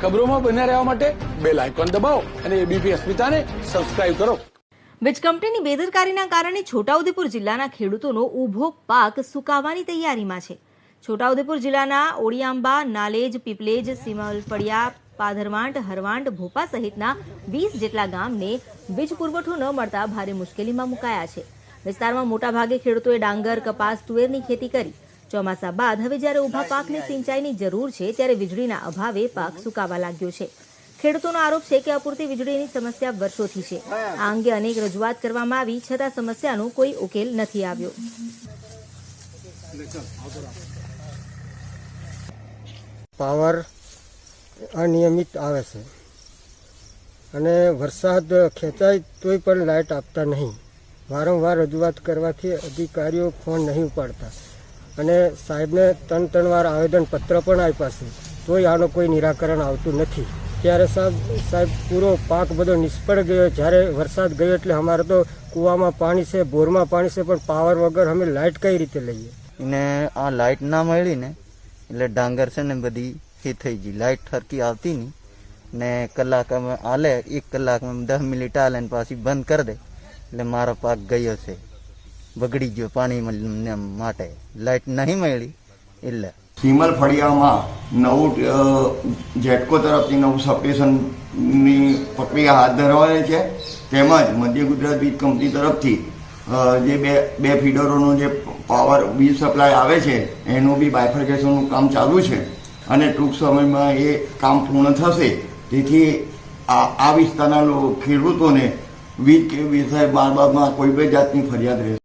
ખબરોમાં બન્યા રહેવા માટે બેલ આઇકોન દબાવો અને એબીપી અસ્મિતાને સબસ્ક્રાઇબ કરો. વીજ કંપનીની બેદરકારીના કારણે છોટાઉદેપુર જિલ્લાના ખેડૂતોનો ઊભો પાક સુકાવાની તૈયારીમાં છે. છોટાઉદેપુર જિલ્લાના ઓળિયાંબા, નાલેજ, પીપલેજ, સીમલફળિયા, પાધરવાંટ, હરવાંટ, ભોપા સહિતના 20 જેટલા ગામને વીજ પુરવઠો ન મળતા ભારે મુશ્કેલીમાં મુકાયા છે. વિસ્તારમાં મોટાભાગે ખેડૂતોએ ડાંગર, કપાસ, તુવેરની ખેતી કરી. ચોમાસા બાદ હવે જ્યારે ઊભા પાકને સિંચાઈની જરૂર છે ત્યારે વીજળીના અભાવે પાક સુકાવા લાગ્યો છે. ખેડૂતોનો આરોપ છે કે અપૂરતી વીજળીની સમસ્યા વર્ષોથી છે. આ અંગે અનેક રજૂઆત કરવામાં આવી છતાં સમસ્યાનો કોઈ ઉકેલ નથી આવ્યો. પાવર અનિયમિત આવે છે અને વરસાદ ખેંચાય તોય પણ લાઇટ આપતા નહીં. વારંવાર રજૂઆત કરવાથી અધિકારીઓ ફોન નહીં ઉપાડતા અને સાહેબને ત્રણ વાર આવેદનપત્ર પણ આપ્યા છે તોય આનો કોઈ નિરાકરણ આવતું નથી. ત્યારે સાહેબ પૂરો પાક બધો નિષ્ફળ ગયો. જ્યારે વરસાદ ગયો એટલે અમારે તો કૂવામાં પાણી છે, બોરમાં પાણી છે, પણ પાવર વગર અમે લાઇટ કઈ રીતે લઈએ? ને આ લાઇટ ના મળી ને એટલે ડાંગર છે ને બધી એ થઈ ગઈ. લાઇટ ઠરકી આવતી નહીં ને કલાક આલે 1 કલાકમાં 10 મિનિટ આલે ને પાછી બંધ કરી દે એટલે મારો પાક ગયો છે, બગડી ગયો પાણી માટે. લાઇટ નહીં મળી એટલે સીમલ ફળિયામાં નવું જેટકો તરફથી નવું સબસ્ટેશનની પ્રક્રિયા હાથ ધરવાની છે. તેમજ મધ્ય ગુજરાત વીજ કંપની તરફથી જે બે ફીડરોનો જે પાવર વીજ સપ્લાય આવે છે એનું બી બાયફર્કેશનનું કામ ચાલુ છે અને ટૂંક સમયમાં એ કામ પૂર્ણ થશે. તેથી આ વિસ્તારના ખેડૂતોને વીજ કે વિષય બાબતમાં કોઈ બી જાતની ફરિયાદ રહેશે.